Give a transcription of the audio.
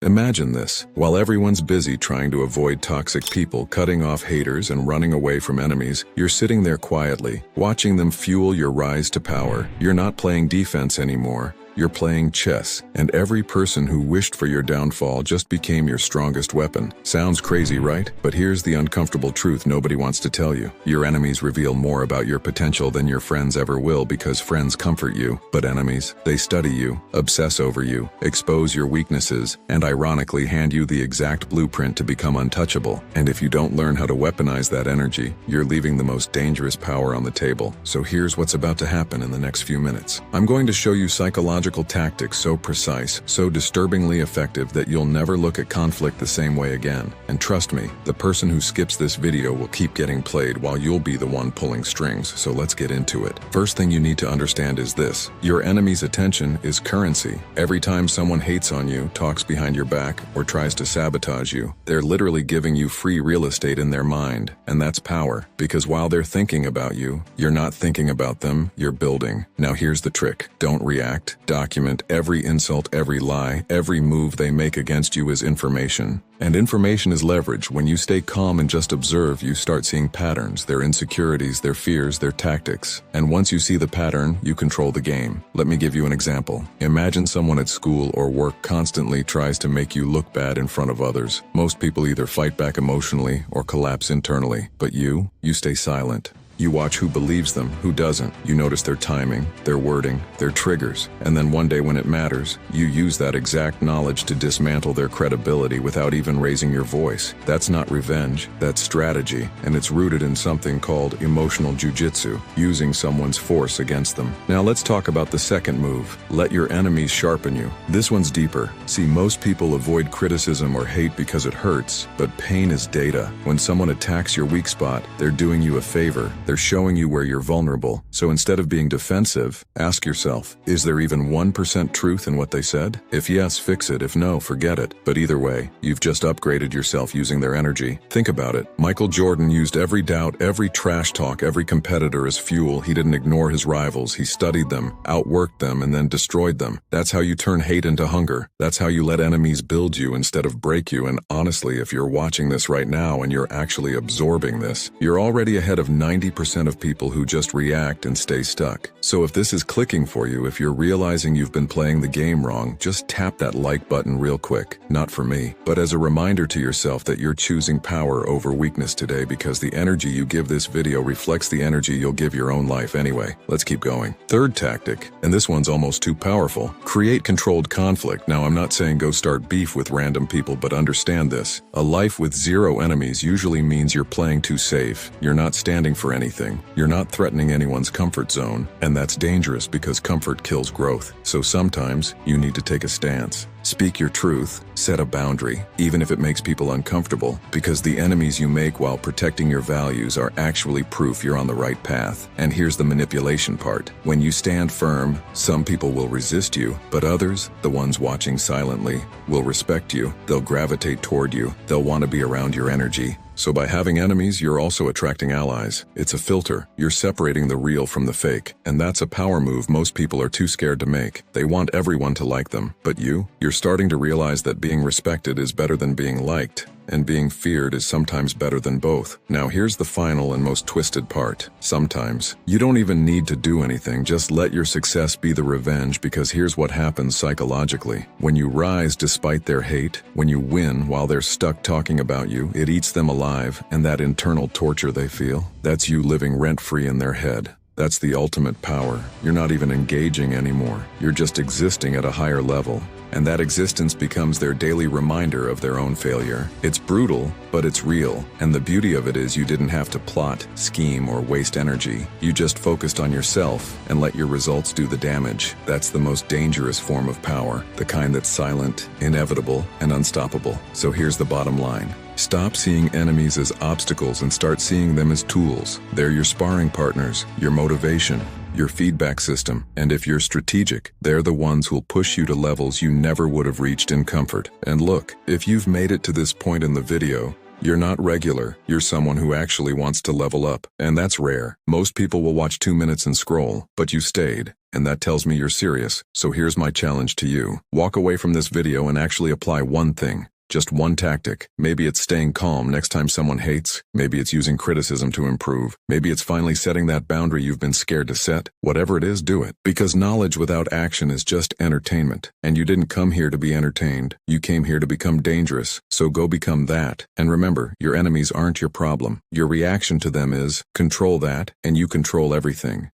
Imagine this. While everyone's busy trying to avoid toxic people, cutting off haters, and running away from enemies, you're sitting there quietly, watching them fuel your rise to power. You're not playing defense anymore. You're playing chess, and every person who wished for your downfall just became your strongest weapon. Sounds crazy, right? But here's the uncomfortable truth nobody wants to tell you. Your enemies reveal more about your potential than your friends ever will, because friends comfort you, but enemies, they study you, obsess over you, expose your weaknesses, and ironically hand you the exact blueprint to become untouchable. And if you don't learn how to weaponize that energy, you're leaving the most dangerous power on the table. So here's what's about to happen in the next few minutes. I'm going to show you psychological tactics so precise, so disturbingly effective that you'll never look at conflict the same way again. And trust me, the person who skips this video will keep getting played while you'll be the one pulling strings, so let's get into it. First thing you need to understand is this: your enemy's attention is currency. Every time someone hates on you, talks behind your back, or tries to sabotage you, they're literally giving you free real estate in their mind. And that's power, because while they're thinking about you, you're not thinking about them, you're building. Now here's the trick: don't react. Document every insult, every lie, every move they make against you is information. And information is leverage. When you stay calm and just observe, you start seeing patterns, their insecurities, their fears, their tactics. And once you see the pattern, you control the game. Let me give you an example. Imagine someone at school or work constantly tries to make you look bad in front of others. Most people either fight back emotionally or collapse internally. But you stay silent. You watch who believes them, who doesn't. You notice their timing, their wording, their triggers. And then one day when it matters, you use that exact knowledge to dismantle their credibility without even raising your voice. That's not revenge, that's strategy. And it's rooted in something called emotional jiu-jitsu, using someone's force against them. Now let's talk about the second move. Let your enemies sharpen you. This one's deeper. See, most people avoid criticism or hate because it hurts, but pain is data. When someone attacks your weak spot, they're doing you a favor. They're showing you where you're vulnerable. So instead of being defensive, ask yourself, is there even 1% truth in what they said? If yes, fix it. If no, forget it. But either way, you've just upgraded yourself using their energy. Think about it. Michael Jordan used every doubt, every trash talk, every competitor as fuel. He didn't ignore his rivals. He studied them, outworked them, and then destroyed them. That's how you turn hate into hunger. That's how you let enemies build you instead of break you. And honestly, if you're watching this right now and you're actually absorbing this, you're already ahead of 90% of people who just react and stay stuck. So if this is clicking for you, if you're realizing you've been playing the game wrong, just tap that like button real quick. Not for me, but as a reminder to yourself that you're choosing power over weakness today, because the energy you give this video reflects the energy you'll give your own life anyway. Let's keep going. Third tactic, and this one's almost too powerful: create controlled conflict. Now I'm not saying go start beef with random people, but understand this: a life with zero enemies usually means you're playing too safe. You're not standing for anything. You're not threatening anyone's comfort zone, and that's dangerous because comfort kills growth. So sometimes you need to take a stance. Speak your truth, set a boundary, even if it makes people uncomfortable, because the enemies you make while protecting your values are actually proof you're on the right path. And here's the manipulation part. When you stand firm, some people will resist you, but others, the ones watching silently, will respect you. They'll gravitate toward you. They'll want to be around your energy. So by having enemies, you're also attracting allies. It's a filter. You're separating the real from the fake. And that's a power move most people are too scared to make. They want everyone to like them. But you're starting to realize that being respected is better than being liked. And being feared is sometimes better than both. Now here's the final and most twisted part. Sometimes you don't even need to do anything, just let your success be the revenge, because here's what happens psychologically. When you rise despite their hate, when you win while they're stuck talking about you, it eats them alive, and that internal torture they feel, that's you living rent-free in their head. That's the ultimate power. You're not even engaging anymore. You're just existing at a higher level. And that existence becomes their daily reminder of their own failure. It's brutal, but it's real. And the beauty of it is you didn't have to plot, scheme, or waste energy. You just focused on yourself and let your results do the damage. That's the most dangerous form of power, the kind that's silent, inevitable, and unstoppable. So here's the bottom line. Stop seeing enemies as obstacles and start seeing them as tools. They're your sparring partners, your motivation, your feedback system. And if you're strategic, they're the ones who'll push you to levels you never would have reached in comfort. And look, if you've made it to this point in the video, you're not regular. You're someone who actually wants to level up. And that's rare. Most people will watch 2 minutes and scroll, but you stayed. and that tells me you're serious. So here's my challenge to you. Walk away from this video and actually apply one thing. Just one tactic. Maybe it's staying calm next time someone hates. Maybe it's using criticism to improve. Maybe it's finally setting that boundary you've been scared to set. Whatever it is, do it. Because knowledge without action is just entertainment. And you didn't come here to be entertained. You came here to become dangerous. So go become that. And remember, your enemies aren't your problem. Your reaction to them is, control that, and you control everything.